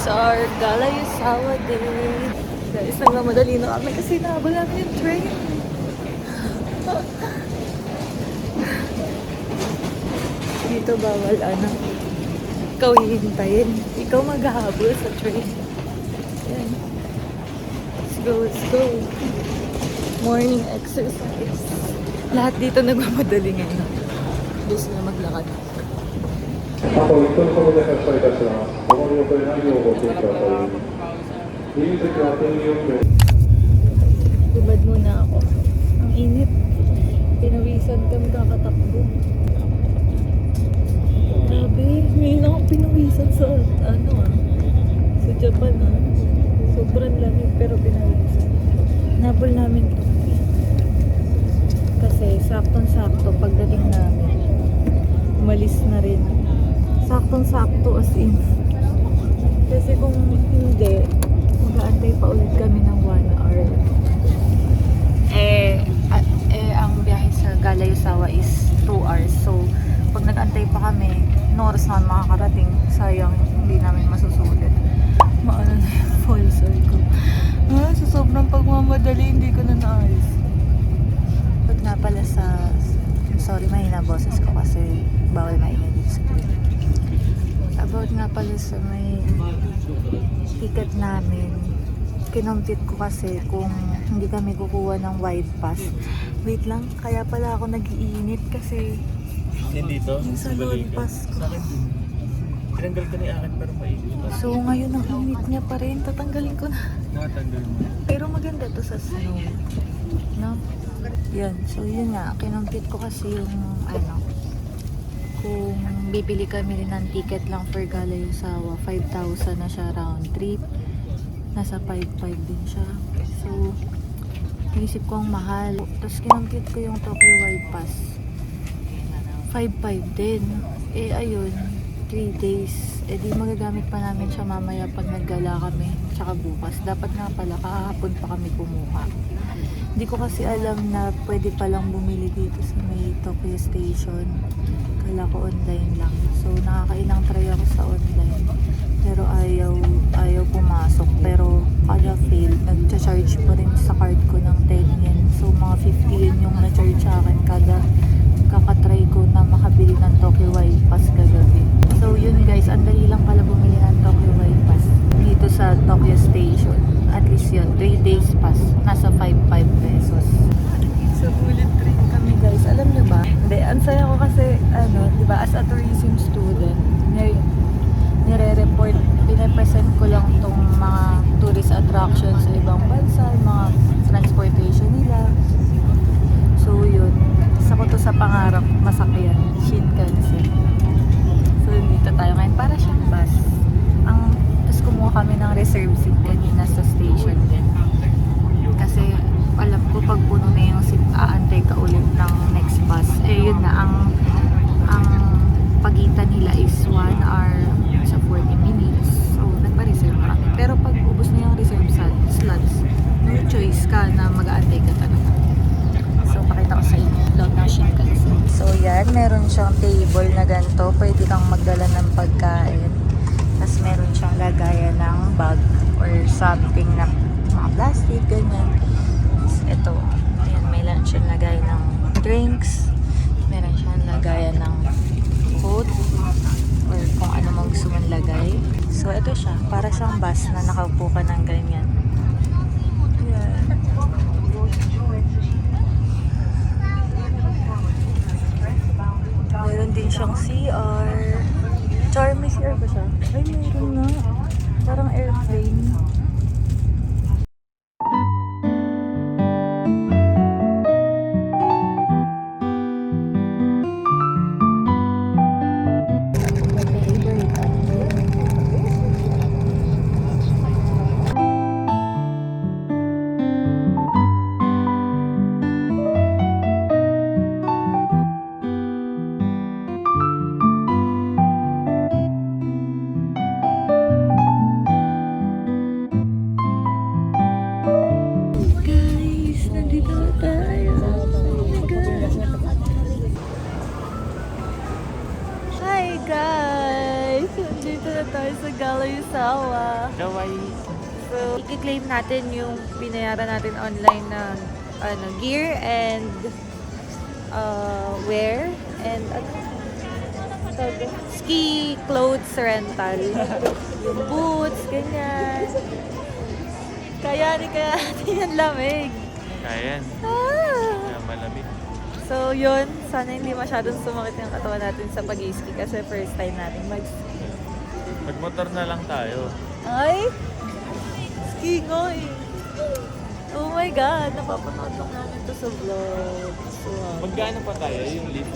our Galayasawa Day. Guys, nagmamadali na kami kasi nahabol namin yung train. Dito bawal ikaw hihintayin. Ikaw maghahabol sa train. Yan. Let's go, let's go. Morning exercise. Lahat dito nagmamadali ngayon. Gusto na maglakad. あと1分ほどで発車いたします。お乗り遅れないようご注意ください。右席は天気遅れ。Tubad muna ako. Ang init. Pinawisan kami kakatakbo. Grabe, ngayon ako pinawisan sa sa Japan Sobrang lamig pero pinawisan. Nabol namin to. Kasi saktong-sakto pagdating namin. Umalis na rin. Saktong-sakto as in. Kasi kung hindi, mag-aantay pa ulit kami ng 1 hour. Ang biyahe sa Galayasawa is 2 hours. So, pag nag-antay pa kami, no oras naman makakarating. Sayang, hindi namin masusulit. Maano na yung full circle. Sa sobrang pagmamadali, hindi ko na naayos. Pag nga pala sorry, mahina boses ko kasi bawal maingay dito sa tuwing. About nga pala sa may ticket namin, kinompute ko kasi kung hindi kami kukuha ng wide pass. Wait lang, kaya pala ako nag-iinit kasi dito, yung sa load pass ko. Sa akin din. Tinanggal ko na yung akin pero mainit pa. So ngayon ang init niya pa rin, tatanggalin ko na. Nakatanggal mo. Pero maganda to sa snow. No? Yan. So yun nga, kinompute ko kasi yung kung bibili kami rin ng ticket lang for Galayasawa, 5,000 na siya round trip. Nasa 5,500 din siya. So, naisip ko ang mahal. Tapos kinompute ko yung Tokyo Wide Pass. 5,500 din. Ayun, 3 days. Di magagamit pa namin siya mamaya pag naggala kami. Tsaka bukas. Dapat nga pala, kahapon pa kami kumuha. Hindi ko kasi alam na pwede palang bumili dito sa may Tokyo Station. Kala ko online lang. So, nakakailang try ako sa online. Pero ayaw pumasok. Pero kada fail, nag-charge pa rin sa card ko ng 10 yen. So, mga 50 yen yung na-charge sa akin kada kakatry ko na makabili ng Tokyo Wide Pass kagabi. So, yun guys, ang dali lang pala bumili ng Tokyo Wide Pass dito sa Tokyo Station. At least yun, 3 days pass. Nasa 5,500 pesos. Sa bullet train kami guys. Alam nyo ba? Hindi, ang saya ko kasi, diba, as a tourism student, nire-report, pinapresent ko lang itong mga tourist attractions sa ibang bansa, mga transportation nila. So yun, isa ko to sa pangarap masakyan, Shinkansen. So dito tayo ngayon, para siyang bus. Tapos kumuha kami ng reserve seat kanina sa station din. Kasi alam ko pag puno na yung seat, aantay ka ulit ng next bus. Yun na, ang pagitan nila is 1 hour sa 40 minutes. So, nagpa-reserve kami. Pero pag ubos na yung reserve slots, no choice ka na mag-aantay ka talaga. So, pakita ko sa inyo loob ng Shinkansen. So, yan. Meron siyang table na ganito. Pwede kang magdala ng pagkain. Tapos, meron siyang lagayan ng bag or something na mga plastic, ganyan. Tapos, ito. Ayan, may lunch siyang lagayan ng drinks. Meron siyang lagayan ng coat or kung ano mang gusto mong lagay. So, ito siya. Para siyang bus na nakaupo ka ng ganyan. Ayan. Meron din siyang CR. May CR ba siya? Ay, meron na. Parang airplane. tayo sa Galayasawa. Kawaii. So, i-claim natin yung binayaran natin online na gear and wear and ski clothes rental. Yung boots, ganyan. Kaya natin yung lamig. Kaya yan. Ah! Malamig. So, yun. Sana hindi masyadong sumakit yung katawan natin sa pag-ski kasi first time natin mag-ski. Magmotor na lang tayo. Ay! Ski nga eh. Oh my God! Napapanood lang namin to sa vlog. So, Magkano pa tayo yung lift?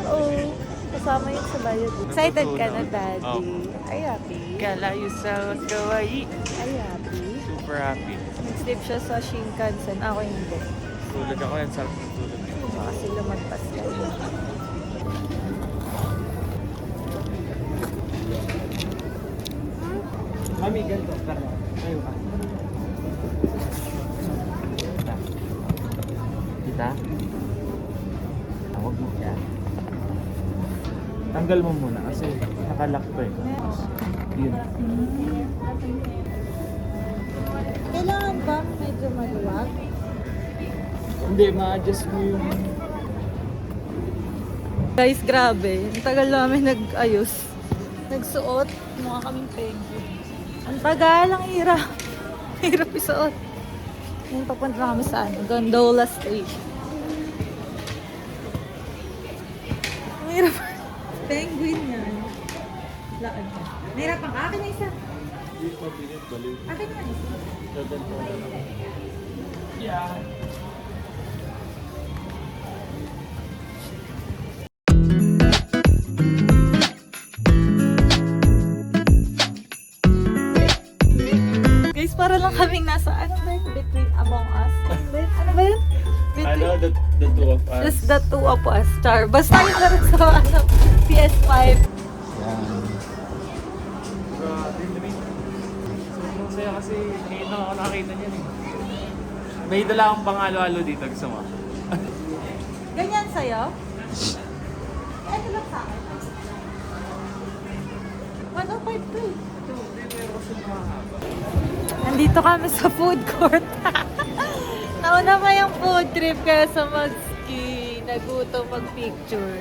oo. Kasama yun sa bayad. Excited ka na, Daddy? Oh. Are you happy? Galayasawa kawaii. Are you happy? Super happy. Nag-sleep siya sa Shinkansen. Ako hindi. Tulog ako yan. Sarap ng tulog. Kasi lumagpas kayo. Mami, ganito. Tayo ka. Kita? Tawag mo siya. Tanggal mo muna kasi nakalock pa eh. Yun. Kailangan ba medyo maluwag? Hindi, ma-adjust mo yung... Guys, grabe. Ang tagal namin nag-ayos. Nagsuot. Mukha kaming penguin. Ang tagal, ang hirap. Hirap isuot. Ngayon papunta na kami sa Gondola Station. Ang hirap. Penguin yan. Lakad ka. Nahirapan ka. Akin na isa. Hindi pa baliw. Akin na isa. Ganito. Yeah. Guys, para lang kaming nasa, ano ba yun? Between Among Us? Ano ba yun? Ano ba yun? Ano, the two of us. Just the two of us, char. Basta yung laro sa PS5. Yan. Grabe, lamig. Sobrang saya kasi ngayon lang ako nakakita niyan eh. May dala akong pangalo-halo dito. Gusto mo? Ganyan sa'yo? Ito lang sa akin. 105 to eh. Nandito kami sa food court. Nauna pa yung food trip kaya sa mag-ski. Nagutom mag-picture.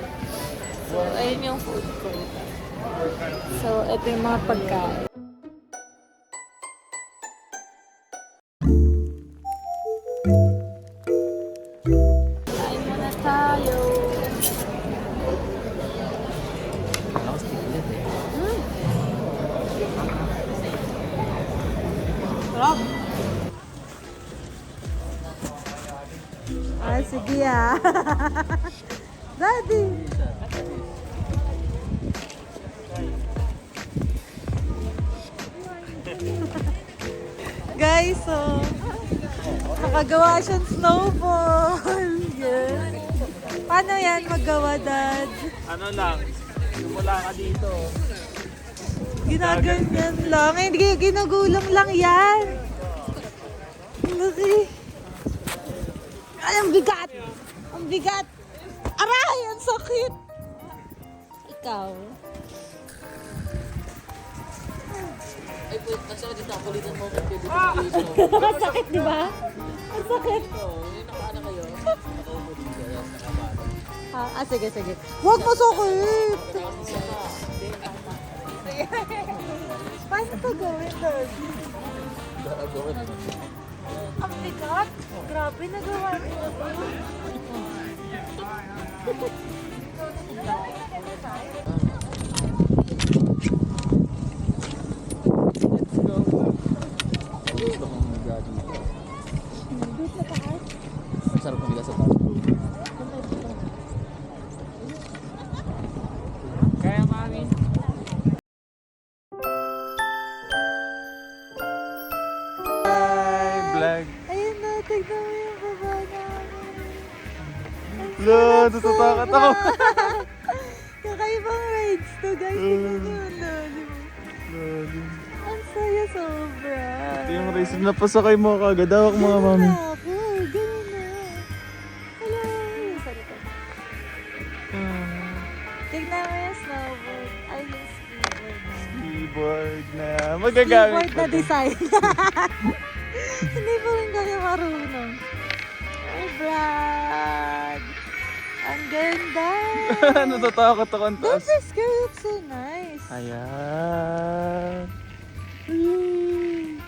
So, ayun yung food court. So, ito yung mga pagkain. Kain muna tayo. Sarap. Ah, sige ah. Daddy. Guys, so nakagawa siyang snowball. Yes. Paano yan magawa, Dad? Ano lang, simula ka dito. Ginaganyan lang. Hindi, ginagulong lang yan. Laki. Ay, ang bigat. Ang bigat. Aray, ang sakit. Ikaw. Ay po, nagsakit dito ako ulit ng moment ko dito. Ang sakit, di ba? Ang sakit. Yung nakaana kayo, nakaupo dito, yes, nakabalo. Sige, sige. Huwag masakit. Paano ito gawin, Dad? Gagawin ito. Ang bigat. Grabe, nagawa niyo ito. Gusto kong mag dito. Ang sarap ng bigas sa taas. Kaya mami. Hi, vlog. Ayun na, tignan mo yung baba namin. Lo, natatakot ako. Kakaibang rides to, guys. Tignan nyo ang lalim. Ang saya sobra. Ito yung race na pasakay mo kagad. Hawak mga mami. Ako, ganun na. Hello. Salita. Tignan mo yung snowboard. Ay, yung skateboard. keyboard na magagamit Keyboard na design. Hindi pa rin kami marunong. Oh, Brad! Ang ganda! Natatakot ako ang Don't taas. be scared, it's so nice. Ayan. Ayun.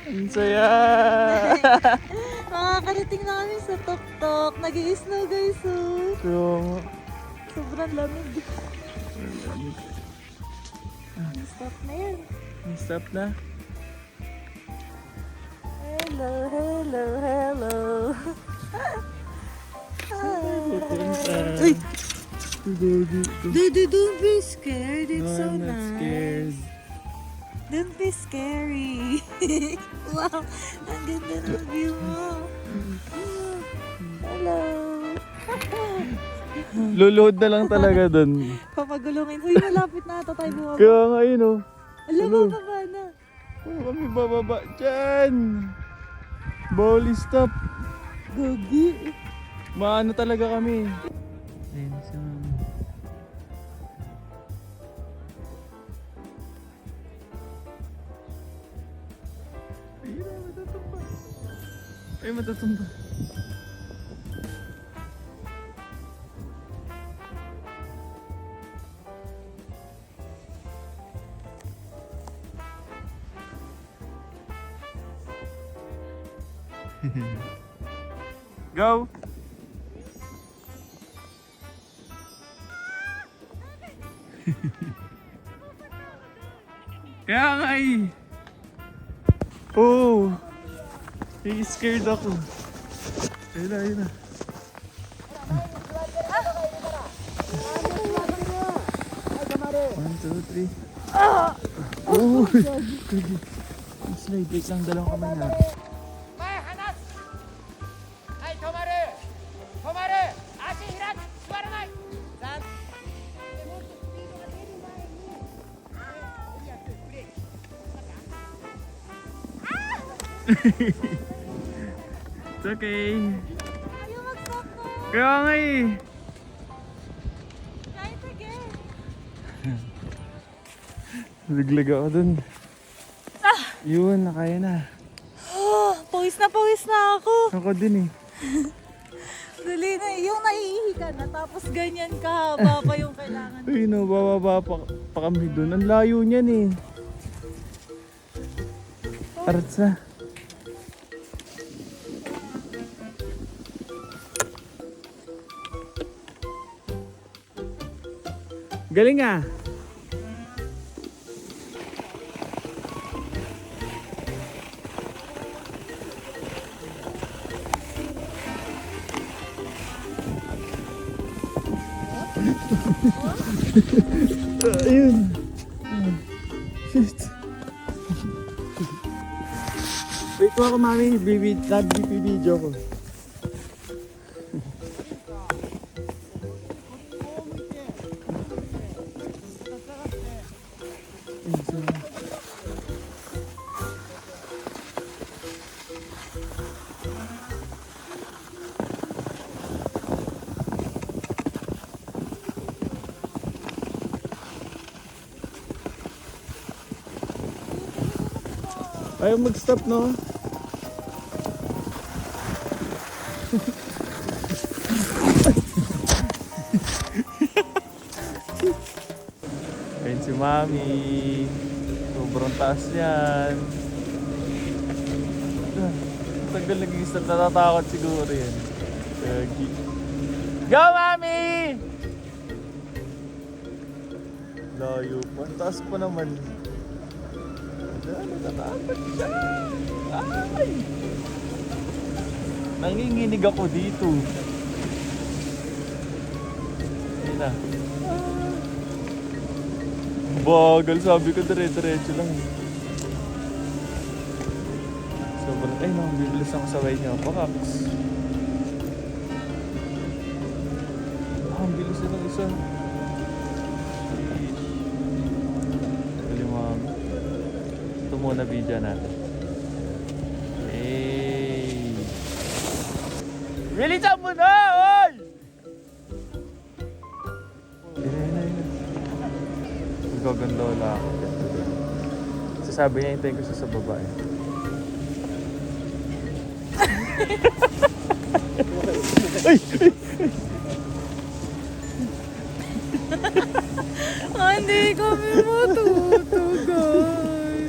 Ang saya. Makakarating na kami sa tuktok. Nag-i-snow guys, oh. So, Sobrang lamig. Stop na yan. stop na. Hello, hello, hello. Uy! Dude, don't be scared. It's so I'm not nice. scared. Don't be scary. Wow, ang ganda ng view mo. Hello. Luluhod na lang talaga dun. Papagulungin. Uy, malapit na ata tayo bumaba. Kaya nga yun oh. Alam mo, baba na. Oh, kami bababa dyan. Bawal stop. Gogi. Maano talaga kami. Ayun sa ayun, matatumba. Ay, matatumba. Go! Kaya nga eh. Oh! Scared ako. Ayun na, ayun na. One, two, three. Oh! Slide, wait lang, dalawang kamay na. It's okay. Ayaw mag-stop na. Kaya nga eh. Try it again. Naglag ako dun. Yun, nakaya na. Pawis na ako. Ako din eh. Dali na. Yung naiihi ka na, tapos ganyan kahaba pa yung kailangan. Ay no, bababa pa kami dun. Ang layo niyan eh. Arats na. Galing ah. Ayun. Shit. Wait ko ako mami, nag-video ko. Ayaw mag-stop, no? Ayun si Mami. Sobrang taas yan. Tagal naging stop, natatakot siguro yan. Gagi. Go, Mami! Layo pa. Ang taas pa naman. Natatakot siya! Ay! Nanginginig ako dito. Ayun na. Bagal, sabi ko dire-diretso lang. Sobrang, ay no, bibilis ako sa way niya. Pakaks. Ang bilis na ng isa. Kalimang. Ito muna video natin. Hey! Bilisan mo na! Oy! Ayun na, ayun na. Gaganda wala ako. Sabi niya, hintayin ko siya sa babae. Hindi kami matutugay.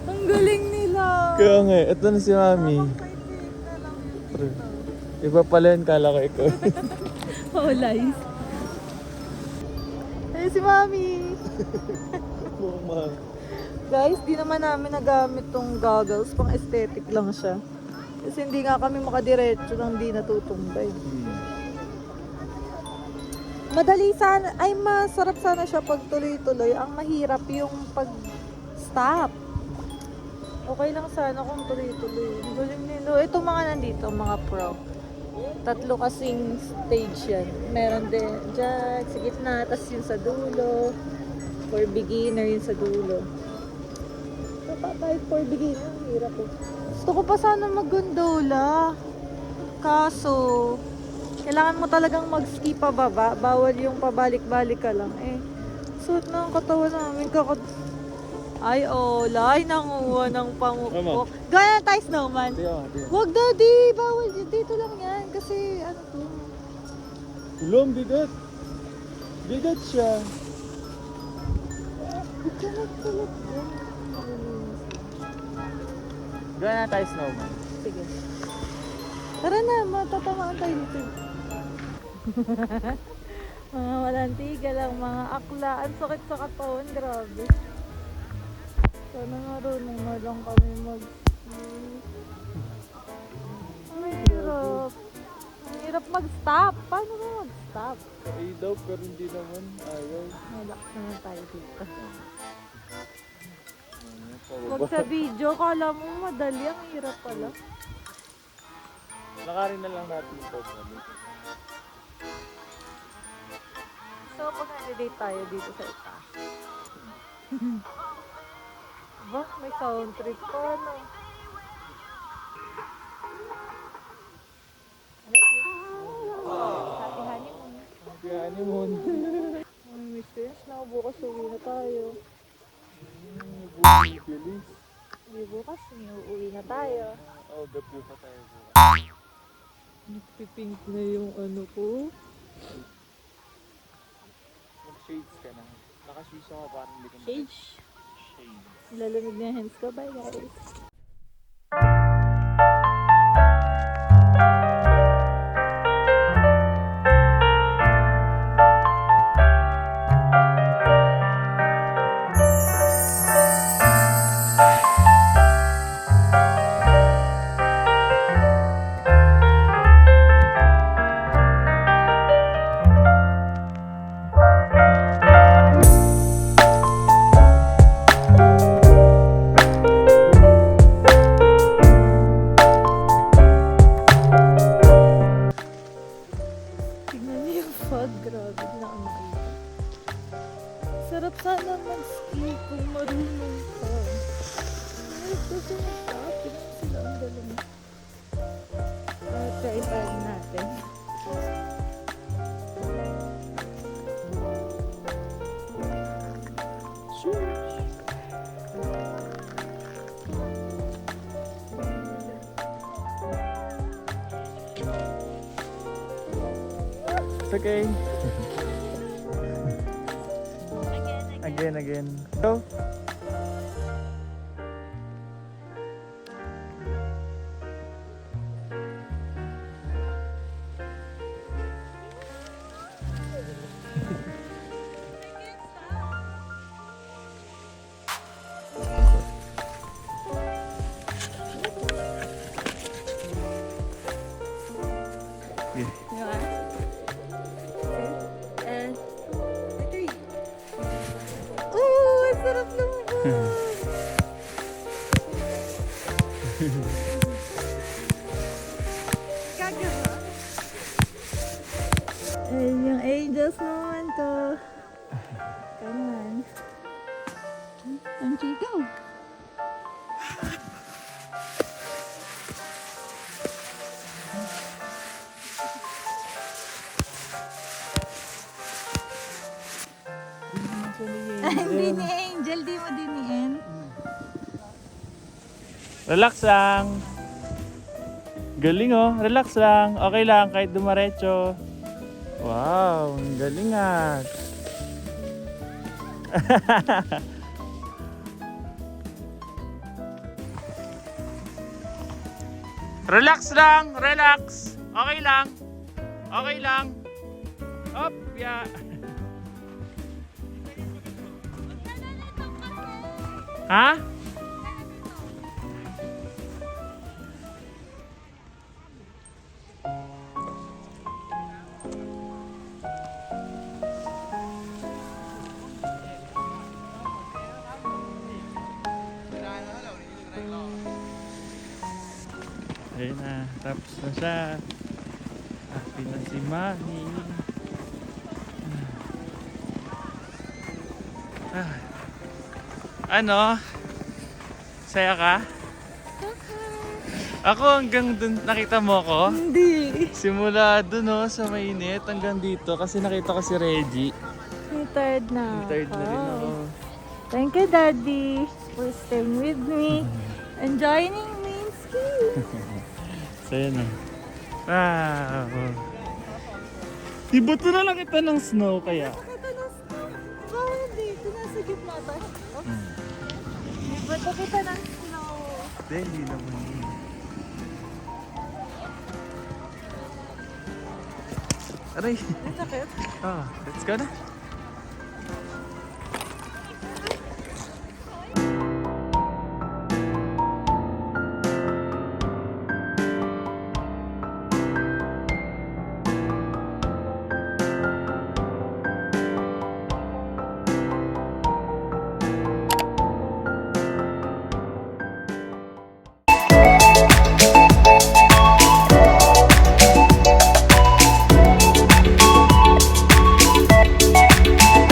Ang galing nila. Kaya nga, ito na si Mami. Iba pala yun, kala ko ikaw. Oh, lies. Ay, si Mami. Guys, di naman namin nagamit tong goggles. Pang aesthetic lang siya. Kasi hindi nga kami makadiretso nang di natutumbay. Madali sana, ay masarap sana siya pag tuloy-tuloy. Ang mahirap yung pag-stop. Okay lang sana kung tuloy-tuloy. Ang galing nila. Ito mga nandito, mga pro. 3 kasing stage yan. Meron din dyan, sa gitna, tapos yun sa dulo. For beginner yun sa dulo. So, kahit for beginner, ang hirap eh. Gusto ko pa sana mag-gondola. Kaso, kailangan mo talagang mag-ski pababa. Bawal yung pabalik-balik ka lang. Eh, suot na ang katawan namin. Ay, ay, nanguha ng pangukok. Gaya tayo, snowman. Wag, daddy. Bawal. Dito lang yan. Kasi, ano to? Ulong, bigat. Bigat siya. Huwag ka nagsulat yan. Gawin na tayo snowman. Sige. Tara na, matatamaan tayo dito. Mga walang tigil lang, mga akla. Ang sakit sa katawan, grabe. Sana marunong na lang kami Ang hirap. Ang hirap mag-stop. Paano ba mag-stop? Ay daw, pero hindi naman. Ayaw. Relax naman tayo dito. Huwag sa video, kala mo madali. Ang hirap pala. Lakarin na lang natin ito. So, pag nag-date tayo dito sa ita. Ba, may sound trip pa, no? Happy honeymoon. Happy honeymoon. Ay, miss ko yun. Bukas uwi na tayo. Bilis. Hindi bukas, uuwi na tayo. Oh, gabi pa tayo bukas. Nagpipink na yung ano ko. Mag-shades ka na. Nakaswish ako parang hindi ka Shades. Shades. Lalamig na yung hands ko. Bye, guys. Tignan niyo yung fog. Grabe, di na ako makita. Sarap sana mag-ski kung marunong ka. Ay, gusto mo ka? Tignan sila ang galing. Try pa rin natin. It's okay. Again. Go. And 3. Oh, ang sarap naman. Gagawa. Ayun yung angels naman to. Come on. Angie, go. Actually, Hindi ni Angel, di mo diniin. Relax lang. Galing oh, relax lang. Okay lang kahit dumaretso. Wow, ang galing ah. Relax lang, relax. Okay lang. Okay lang. Up, yeah. Ha? Ayun na, tapos na siya. Happy na si Mami. Ah. Ano? Saya ka? Ako hanggang dun, nakita mo ko? Hindi. Simula dun oh, sa mainit hanggang dito kasi nakita ko si Reggie. Tired na. Tired na rin ako. Thank you, Daddy, for staying with me and joining me in ski. Saya na. Wow. Ibuto na lang kita ng snow kaya. Nakita na snow. Bakit dito? Nasa gitna tayo. Ba't nakita ng snow? Hindi naman yun. Aray. Ang sakit. Ah, let's go na.